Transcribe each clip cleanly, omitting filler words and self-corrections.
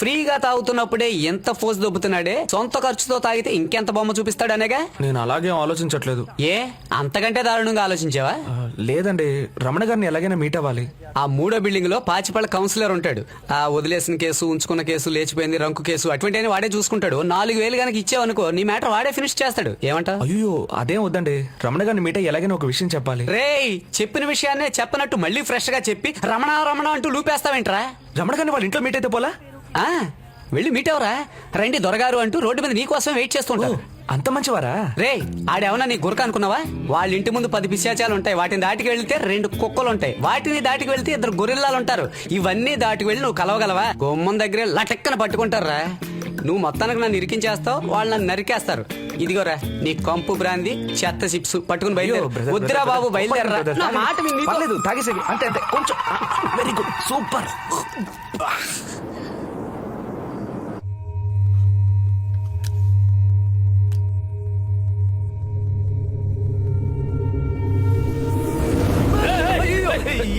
ఫ్రీగా తాగుతున్నప్పుడే ఎంత ఫోర్స్ దొబ్బుతున్నాడే, సొంత ఖర్చుతో తాగితే ఇంకెంత బొమ్మ చూపిస్తాడనేగా. నేను అలాగే ఆలోచించట్లేదు. ఏ అంతకంటే దారుణంగా ఆలోచించావా? లేదండి, రమణ గారిని ఎలాగైనా మీట్ అవ్వాలి. ఆ 3వ బిల్డింగ్ లో పాచిపళ్ళ కౌన్సిలర్ ఉంటాడు. ఆ వదిలేసిన కేసు, ఉంచుకున్న కేసు, లేచిపోయింది రంకు కేసు, అటువంటి వాడే చూసుకుంటాడు. 4,000 కనుక ఇచ్చావనుకో నీ మ్యాటర్ వాడే ఫినిష్ చేస్తాడు. ఏమంటా? అయ్యో అదేం వద్దండి, రమణ గారిని మీట్ అయ్యి ఎలాగైనా ఒక విషయం చెప్పాలి. రేయ్, చెప్పిన విషయాన్నే చెప్పనట్టు మళ్ళీ ఫ్రెష్ గా చెప్పి రమణ రమణ అంటూ లూపేస్తావేంట్రా? రమణ గారిని వాళ్ళ ఇంట్లో మీట్ అయితే పోలా? ఆ వెళ్ళి మీట్ అవరా, రండి దొరగారు అంటూ రోడ్డు మీద నీకోసం వెయిట్ చేస్తుంటారు. అంత మంచివారా? రే, ఆడేమన్నా నీ గురక అనుకున్నావా? వాళ్ళ ఇంటి ముందు 10 పిశాచాలు ఉంటాయి. వాటిని దాటికి వెళ్తే 2 కుక్కలు ఉంటాయి. వాటిని దాటికి వెళ్తే 2 గొరిల్లాలు ఉంటారు. ఇవన్నీ దాటికి వెళ్ళి నువ్వు కలవగలవా? గుమ్మం దగ్గరే లటక్కన పట్టుకుంటారా. నువ్వు మొత్తానికి నన్ను ఇరికించేస్తావు, వాళ్ళు నన్ను నరికేస్తారు. ఇదిగోరా నీ కంపు బ్రాంది, చెత్త చిప్స్ పట్టుకుని బయలుదేరు. వద్దురా బాబు, బయలుదేరరా. నా మాట విని నీతో- పర్లేదు, తాగేసేది. అంతే అంతే, కొంచెం. Very good, super.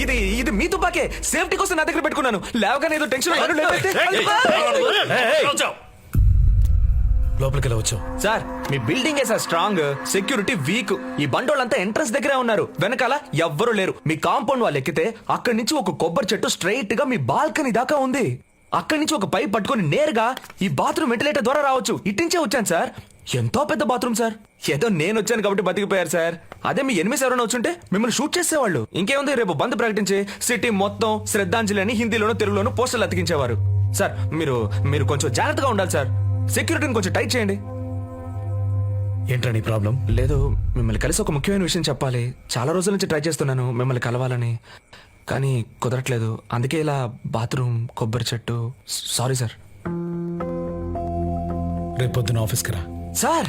ఇది ఇది మీ తుపాకే. సేఫ్టీ కోసం నా దగ్గర పెట్టుకున్నాను. లేవగానే ఏదో టెన్షన్ లోపలికి ఎలా వచ్చావు? సార్, మీ building sir strong, security weak. ఈ బండోళ్ళంతా ఎంట్రన్స్ దగ్గరే ఉన్నారు, వెనకాల ఎవ్వరూ లేరు. మీ కాంపౌండ్ వాళ్ళు ఎక్కితే అక్కడి నుంచి ఒక కొబ్బరి చెట్టు స్ట్రైట్ గా మీ బాల్కనీ దాకా ఉంది. అక్కడి నుంచి ఒక పైప్ పట్టుకొని నేరుగా ఈ బాత్రూమ్ వెంటిలేటర్ ద్వారా రావచ్చు. ఇట్టించే వచ్చాను సార్. ఎంతో పెద్ద బాత్రూమ్ సార్. ఏదో నేను వచ్చాను కాబట్టి బతికిపోయారు సార్. అదే మీ ఎనిమిది ఎవరైనా వచ్చుంటే మిమ్మల్ని షూట్ చేసేవాళ్ళు. ఇంకేముంది, రేపు బంద్ ప్రకటించి సిటీ మొత్తం శ్రద్ధాంజలి అని హిందీలోనూ తెలుగులోనూ పోస్టర్లు అతికించేవారు. సార్, మీరు కొంచెం జాగ్రత్తగా ఉండాలి సార్. సెక్యూరిటీని కొంచెం టైట్ చేయండి. ఏంట్రా నీ ప్రాబ్లం? లేదు, మిమ్మల్ని కలిసి ఒక ముఖ్యమైన విషయం చెప్పాలి. చాలా రోజుల నుంచి ట్రై చేస్తున్నాను మిమ్మల్ని కలవాలని, కానీ కుదరట్లేదు. అందుకే ఇలా బాత్రూమ్, కొబ్బరి చెట్టు. Sorry sir. రేపు పొద్దున ఆఫీస్కి రా. Sir,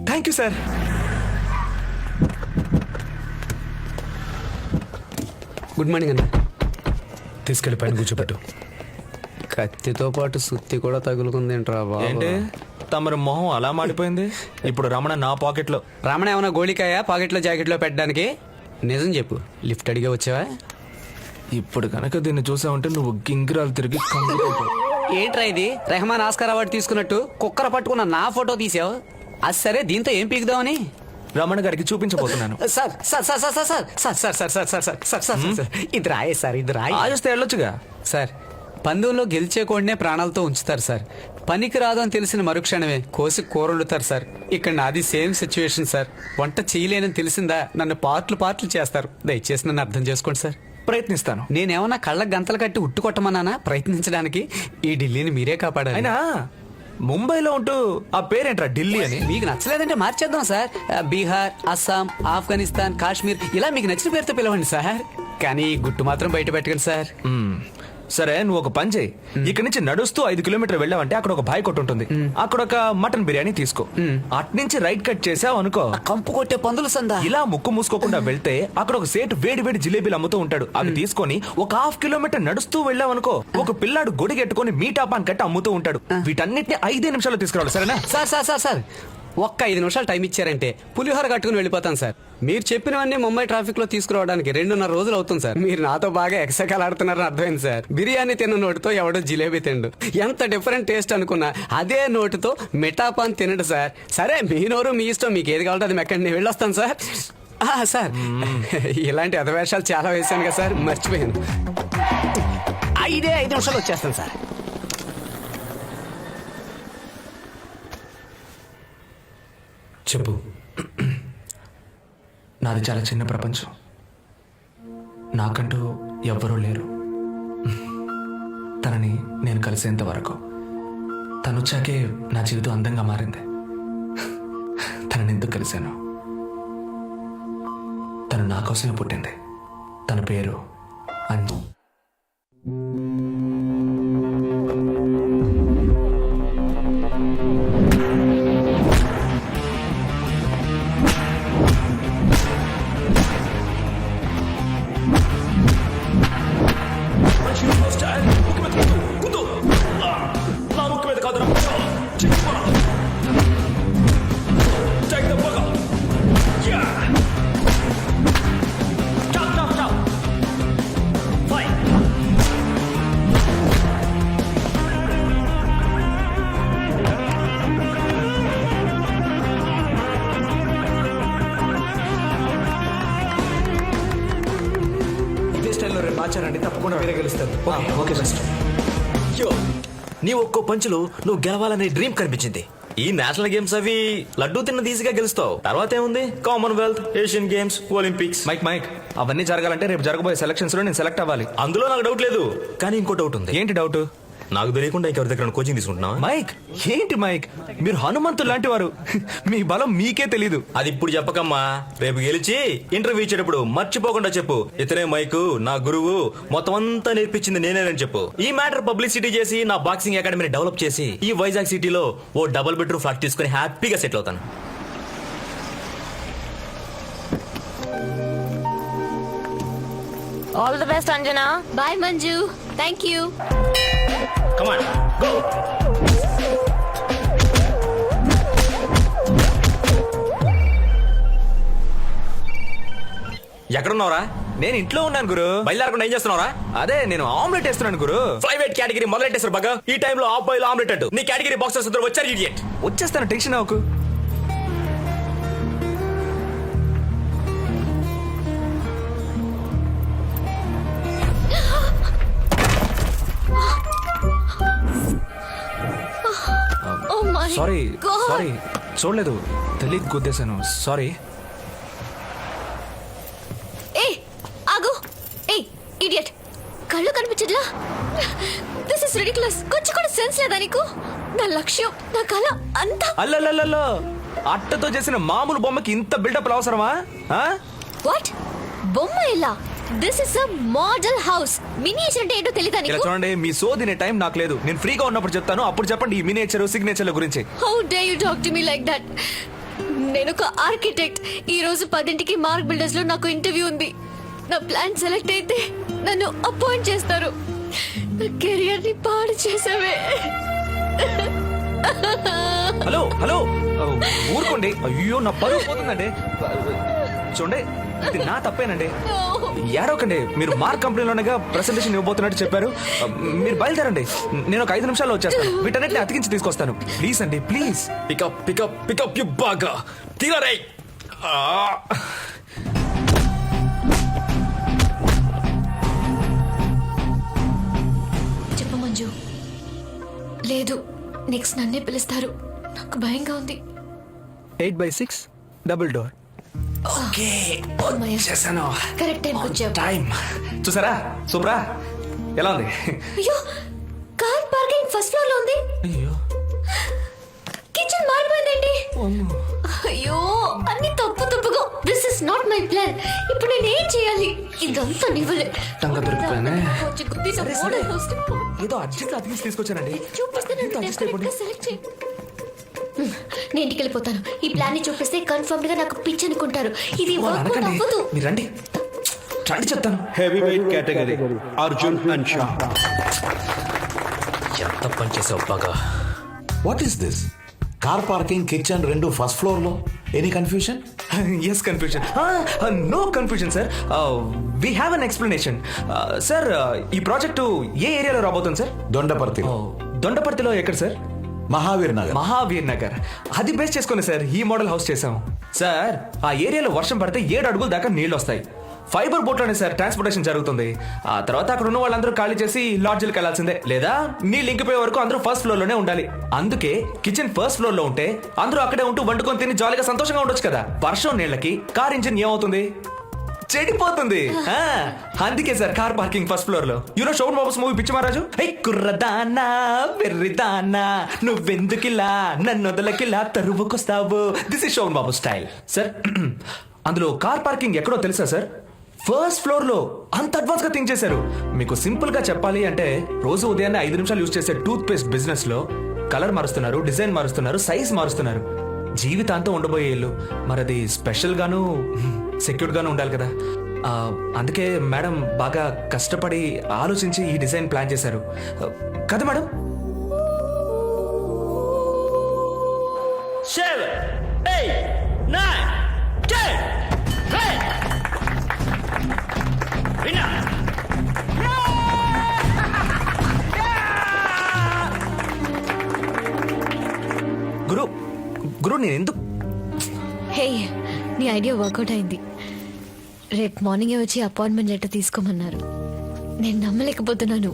thank you sir. Good morning అన్న. తీసుకెళ్లి పైన కూర్చోబెట్టు. కత్తితో పాటు సుత్తి కూడా తగులుకుందేంట్రా బాబు? ఏంటి తమరి మొహం అలా మాడిపోయింది? ఇప్పుడు రమణ నా పాకెట్ లో. రమణ ఏమన్నా గోళికాయ పాకెట్లో జాకెట్లో పెట్టడానికి? నిజం చెప్పు, లిఫ్ట్ అడిగే వచ్చావా? ఇప్పుడు కనుక దీన్ని చూసావంటే నువ్వు గింగిరాలు తిరిగి కంగుకుంటావు. ఏంట్రా ఇది, రెహమాన్ ఆస్కార్ అవార్డు తీసుకున్నట్టు కుక్కర పట్టుకున్న నా ఫోటో తీసావు? అది సరే, దీంతో ఏం పీకుదామని రమణ గారికి చూపించబోతున్నాను. Sir sir sir sir sir sir sir sir sir sir sir sir sir sir ఇది రాయే సార్, ఇది రాయి. ఆజస్తే వెళ్ళొచ్చుగా సార్, పందెంలో గెలిచే కోడినే ప్రాణాలతో ఉంచుతారు సార్. పనికి రాదు అని తెలిసిన మరుక్షణమే కోసి కూరలుతారు సార్. ఇక్కడ నాది సేమ్ సిచ్యువేషన్ సార్. వంట చేయలేనని తెలిసిందా నన్ను పార్ట్లు చేస్తారు. దయచేసి నన్ను అర్థం చేసుకోండి సార్. ప్రయత్నిస్తాను. నేనేమన్నా కళ్ళకు గంతలు కట్టి ఉట్టు కొట్టమన్నానా ప్రయత్నించడానికి? ఈ ఢిల్లీని మీరే కాపాడాలి. అయినా ముంబైలో ఉంటూ ఆ పేరేంట్రా ఢిల్లీ అని? మీకు నచ్చలేదంటే మార్చేద్దాం సార్. బీహార్, అస్సాం, ఆఫ్ఘనిస్తాన్, కాశ్మీర్ ఇలా మీకు నచ్చిన పేరుతో పిలవండి సార్. కానీ ఈ గుట్టు మాత్రం బయట పెట్టకండి సార్. సరే, నువ్వు ఒక పని చేయి. ఇక్కడ నుంచి నడుస్తూ 5 కిలోమీటర్లు వెళ్ళావంటే అక్కడ ఒక బాయ్ కొట్టు ఉంటుంది. అక్కడ ఒక మటన్ బిర్యానీ తీసుకో. అట్నుంచి రైట్ కట్ చేసావు అనుకో, కంపు కొట్టే పందులు సందా. ఇలా ముక్కు మూసుకోకుండా వెళ్తే అక్కడ ఒక సేటు వేడి జిలేబీలు అమ్ముతూ ఉంటాడు. అవి తీసుకొని ఒక 1/2 కిలోమీటర్ నడుస్తూ వెళ్ళావనుకో, ఒక పిల్లాడు గొడిగెట్టుకొని మీటాపాన్ కట్టి అమ్ముతూ ఉంటాడు. వీటన్నిటిని 5 నిమిషాలు తీసుకురావాలి, సరేనా? సార్ సార్ సార్ సార్ ఒక్క 5 నిమిషాలు టైం ఇచ్చారంటే పులిహోర కట్టుకుని వెళ్ళిపోతాను సార్. మీరు చెప్పినవన్నీ ముంబై ట్రాఫిక్ లో తీసుకురావడానికి 2.5 రోజులు అవుతుంది సార్. మీరు నాతో బాగా ఎక్సకాలు ఆడుతున్నారని అర్థమైంది సార్. బిర్యానీ తిన్న నోటితో ఎవడో జిలేబీ తిండు. ఎంత డిఫరెంట్ టేస్ట్ అనుకున్నా అదే నోటితో మిఠాపాన్ తినడు సార్. సరే, మీ నోరు మీ ఇష్టం, మీకు ఏది కావాలంటే అది మెక్కండి. నేను వెళ్ళొస్తాను సార్. సార్, ఇలాంటి అధవేషాలు చాలా వేసాను కదా సార్, మర్చిపోయాను. 5 నిమిషాలు వచ్చేస్తాను సార్. చెప్పు. నాది చాలా చిన్న ప్రపంచం. నాకంటూ ఎవ్వరూ లేరు. తనని నేను కలిసేంత వరకు, తనొచ్చాకే నా జీవితం అందంగా మారింది. తనని ఎందుకు కలిశాను? తను నా కోసమే పుట్టింది. తన పేరు అంజు. తప్పకుండా మీరే గెలుస్తారు. Okay best. నీ ఒక్కో పంచులు నువ్వు గెలవాలనే డ్రీమ్ కనిపించింది. ఈ నేషనల్ గేమ్స్ అవి లడ్డూ తిన్న ఈజీగా గెలుస్తావు. తర్వాత ఏముంది, కామన్వెల్త్, ఏషియన్ గేమ్స్, ఒలింపిక్స్. మైక్ అవన్నీ జరగాలంటే రేపు జరగబోయే సెలక్షన్స్ లో నేను సెలెక్ట్ అవ్వాలి. అందులో నాకు డౌట్ లేదు, కానీ ఇంకో డౌట్ ఉంది. ఏంటి డౌట్? నాకు తెలియకుండా ఇంకెవరి దగ్గర కోచింగ్ తీసుకుంటున్నావా? మైక్ ఏంటి మైక్, మీరు హనుమంతులు లాంటి వారు. మీ బలం మీకే తెలీదు. అది ఇప్పుడు చెప్పకమ్మా, రేపు గెలిచి ఇంటర్వ్యూ ఇచ్చేటప్పుడు మర్చిపోకుండా చెప్పు, ఇతనే మైకు నా గురువు, మొత్తం అంతా నేర్పించింది నేనేనని చెప్పు. ఈ మ్యాటర్ పబ్లిసిటీ చేసి నా బాక్సింగ్ అకాడమీని డెవలప్ చేసి ఈ వైజాగ్ సిటీలో ఓ డబుల్ బెడ్రూమ్ ఫ్లాట్ తీసుకుని హ్యాపీగా సెటిల్ అవుతాను. All the best, Anjana. Bye, Manju. Thank you. Come on, go. ఎక్కడున్నావురా? నేను ఇంట్లో ఉన్నాను గురు. బయలుదేరకుండా ఏం చేస్తున్నావురా? అదే నేను ఆమ్లెట్ వేస్తున్నాను గురు. ఫ్లైవేట్ కేటగిరీ మొదలెట్టేశారు బాగా. ఈ టైంలో హాఫ్ బాయిల్ ఆమ్లెట్ అంటూ నీ కేటగిరీ బాక్సర్స్ ఇద్దరు వచ్చారు. ఇడియట్. వచ్చేస్తాను, టెన్షన్ అవ్వకు. Oh my sorry God. Sorry, చూడలేదు, తెలియక గుద్దేశాను. సారీ. Hey, ఆగు. Hey, idiot. కళ్ళు కనిపించట్లా? This is ridiculous. కొంచెం కూడా సెన్స్ లేదా నీకు? నా లక్ష్యం, నా కళ అంతా. అల్లల్లల్లో, అట్టతో చేసిన మామూలు బొమ్మకి ఇంత బిల్డప్ అవసరమా? What? బొమ్మ ఎలా? This is a model house. Miniature అంటే ఏంటో తెలీదా ఇలా నీకు? చూడండి, మీ సోదినే టైం నాకు లేదు. నేను ఫ్రీగా ఉన్నప్పుడు చెప్తాను, అప్పుడు చెప్పండి ఈ మినియేచర్ సిగ్నేచర్ల గురించి. How dare you talk to me like that? నేను ఒక ఆర్కిటెక్ట్. ఈ రోజు 10ంటికి మార్క్ బిల్డర్స్ లో నాకు ఇంటర్వ్యూ ఉంది. నా ప్లాన్ సెలెక్ట్ అయితే నన్ను అపాయింట్ చేస్తారు. నా కెరియర్ ని పాడు చేసావే. హలో హలో, ఊరుకోండి. అయ్యో నా పరువు పోతుందండి. చూడండి, ఇది నా తప్పేనండి. ఏడవకండి. మీరు మార్క్ కంపెనీలోనేగా ప్రెసెంటేషన్ ఇవ్వబోతున్నట్టు చెప్పారు. మీరు బయలుదేరండి, నేను ఒక 5 నిమిషాల్లో వచ్చేస్తాను. వీటన్నిటిని అతికించి తీసుకొస్తాను. ప్లీజ్ అండి, ప్లీజ్. పికప్ పికప్ పికప్ యు బాగా తీరరై. చెప్పు మంజు. లేదు, నెక్స్ట్ నన్నే పిలుస్తారు. నాకు భయంగా ఉంది. 8x6 double door. ఓకే వచ్చేసాను. కరెక్ట్ టైం వచ్చావు. టైం చూసారా సూపరా, ఎలా ఉంది? అయ్యో, కార్ పార్కింగ్ ఫస్ట్ ఫ్లోర్ లో ఉంది. అయ్యో కిచెన్ మారిపోయిందండి. అయ్యో, అన్ని తప్పుగా. This is not my plan. ఇప్పుడు నేను ఏం చేయాలి? ఇదంతా నివ్వలే. టంగా దొరికిపోయానే. వచ్చి గుద్దేసి సరే, సరే. మోడల్ హౌస్ కి ఏదో అర్జెంట్ అతికించి తీసుకొచ్చానండి. చూపిస్తే నన్ను ఇంత adjust అయిపోండి. definitely select చేయి. నేను ఇంటికి వెళ్ళిపోతాను. ఈ ప్లాన్ ని చూపిస్తే కన్ఫర్మ్ గా నాకు పిచ్చి అనుకుంటారు. ఇది వాళ్ళు వర్కౌట్ అనకండి, అవ్వదు. మీరు రండి, రండి చెప్తాను. Heavyweight category, Arjun and Shah. ఎంత పని చేసావు బాగా. What is this? Car parking, kitchen రెండు ఫస్ట్ ఫ్లోర్ లో. Any confusion? Yes confusion. No confusion sir. We have an explanation. Sir, ఈ ప్రాజెక్టు ఏ ఏరియాలో రాబోతుంది సార్? దొండపర్తి, దొండపర్తిలో ఎక్కడ సార్? మహావీర్ నగర్. మహావీర్ నగర్. అది బేస్ చేసుకుని సార్ ఈ మోడల్ హౌస్ చేసాం. సార్, ఆ ఏరియాలో వర్షం పడితే 7 అడుగుల దాకా నీళ్లు వస్తాయి. ఫైబర్ బోట్ లోనే సార్ ట్రాన్స్పోర్టేషన్ జరుగుతుంది. ఆ తర్వాత అక్కడ ఉన్న వాళ్ళందరూ ఖాళీ చేసి లాడ్జ్లకు వెళ్లాల్సిందే, లేదా నీళ్ళు ఇంకిపోయే వరకు అందరూ ఫస్ట్ ఫ్లోర్ లోనే ఉండాలి. అందుకే కిచెన్ ఫస్ట్ ఫ్లోర్ లో ఉంటే అందరూ అక్కడే ఉంటూ వండుకొని తిని జాలీగా సంతోషంగా ఉండొచ్చు కదా. వర్షం నీళ్ళకి కార్ ఇంజిన్ ఏమవుతుంది? చెడిపోతుంది. అందుకే sir car parking first floor లో. You know Shobhan Babu's movie Pichchi Maharaju. Hey కుర్రదానా వెర్రిదానా, నువ్వెందుకిలా నన్ను వదలకిలా తరువుకొస్తావు. This is Shobhan Babu style. Sir, అందులో కార్ పార్కింగ్ ఎక్కడో తెలుసా సార్? ఫస్ట్ ఫ్లోర్ లో. అంత అడ్వాన్స్ గా థింక్ చేశారు. మీకు సింపుల్ గా చెప్పాలి అంటే, రోజు ఉదయాన్నే 5 నిమిషాలు యూజ్ చేసే టూత్ పేస్ట్ బిజినెస్ లో కలర్ మారుస్తున్నారు, డిజైన్ మారుస్తున్నారు, సైజ్ మారుస్తున్నారు. జీవితాంతం ఉండబోయే ఇల్లు మరది స్పెషల్ గాను సెక్యూర్ గాను ఉండాలి కదా. అందుకే మేడం బాగా కష్టపడి ఆలోచించి ఈ డిజైన్ ప్లాన్ చేశారు కదా మేడం. 7, 8, 9, 10. Hey! Winner! గురు నేను ఎందుకు? హే, నీ ఐడియా వర్కౌట్ అయింది. రేపు మార్నింగే వచ్చి అపాయింట్మెంట్ లెటర్ తీసుకోమన్నారు. నేను నమ్మలేకపోతున్నాను.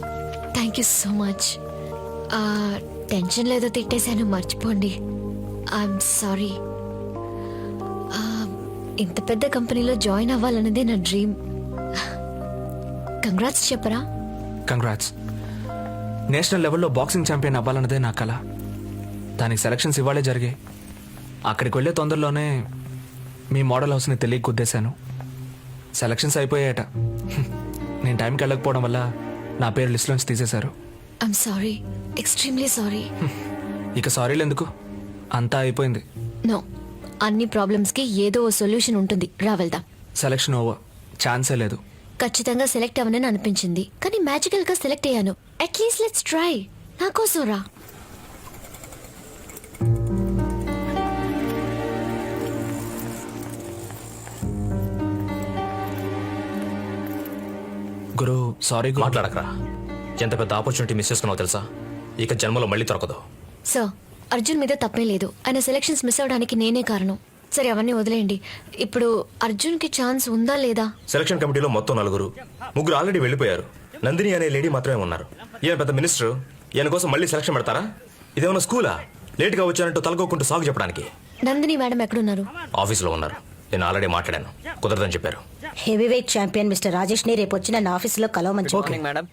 Thank you so much. Tension లేదో తిట్టేశాను, మర్చిపోండి. I'm sorry. ఇంత పెద్ద కంపెనీలో జాయిన్ అవ్వాలన్నదే నా డ్రీమ్. కంగ్రాట్స్ చెప్పరా? కంగ్రాట్స్. నేషనల్ లెవెల్లో బాక్సింగ్ ఛాంపియన్ అవ్వాలన్నదే నా కల. దానికి సెలక్షన్స్ ఇవాళే జరిగాయి. అక్కడికి వెళ్ళే తొందరలోనే మీ మోడల్ హౌస్ని తెలియ కుద్దేశాను. సెలక్షన్స్ అయిపోయాయట. నేను టైంకి వెళ్ళకపోవడం వల్ల నా పేరు లిస్ట్లోంచి తీసేశారు. I'm sorry, extremely sorry. ఇక సారీలు ఎందుకు, అంతా అయిపోయింది. నో, అన్ని ప్రాబ్లమ్స్కి ఏదో ఓ సొల్యూషన్ ఉంటుంది. రా వెళ్దాం. సెలక్షన్ ఓవర్, ఛాన్సే లేదు. ఖచ్చితంగా సెలెక్ట్ అవ్వనని అనిపించింది, కానీ మ్యాజికల్ గా సెలెక్ట్ అయ్యాను. At least let's try. నా కోసం రా. గురు, సారీ గురు. మాట్లాడకరా. ఎంత పెద్ద ఆపర్చునిటీ మిస్ చేసుకున్నావు తెలుసా? ఇక జన్మలో మళ్ళీ దొరకదు. సార్, అర్జున్ మీద తప్పే లేదు. ఆయన సెలక్షన్స్ మిస్ అవడానికి నేనే కారణం. సరే, అవన్నీ వదిలేయండి. ఇప్పుడు అర్జున్ కి ఛాన్స్ ఉందా లేదా? సెలక్షన్ కమిటీలో మొత్తం 4, 3 ఆల్రెడీ వెళ్ళిపోయారు. నందిని అనే లేడీ మాత్రమే ఉన్నారు. ఈయన పెద్ద మినిస్టర్, ఈయన కోసం మళ్ళీ సెలక్షన్ పెడతారా? ఇదేమన్నా స్కూలా? లేట్గా వచ్చానంటూ తలకోకుంటూ సాగు చెప్పడానికి. నందిని మేడం ఎక్కడున్నారు? ఆఫీస్లో ఉన్నారు. నేను ఆల్రెడీ మాట్లాడాను, కుదరదని చెప్పారు. Heavy weight champion mister Rajesh ని రేపు వచ్చి నన్ను ఆఫీసులో కలవమని చెప్పాను. మేడం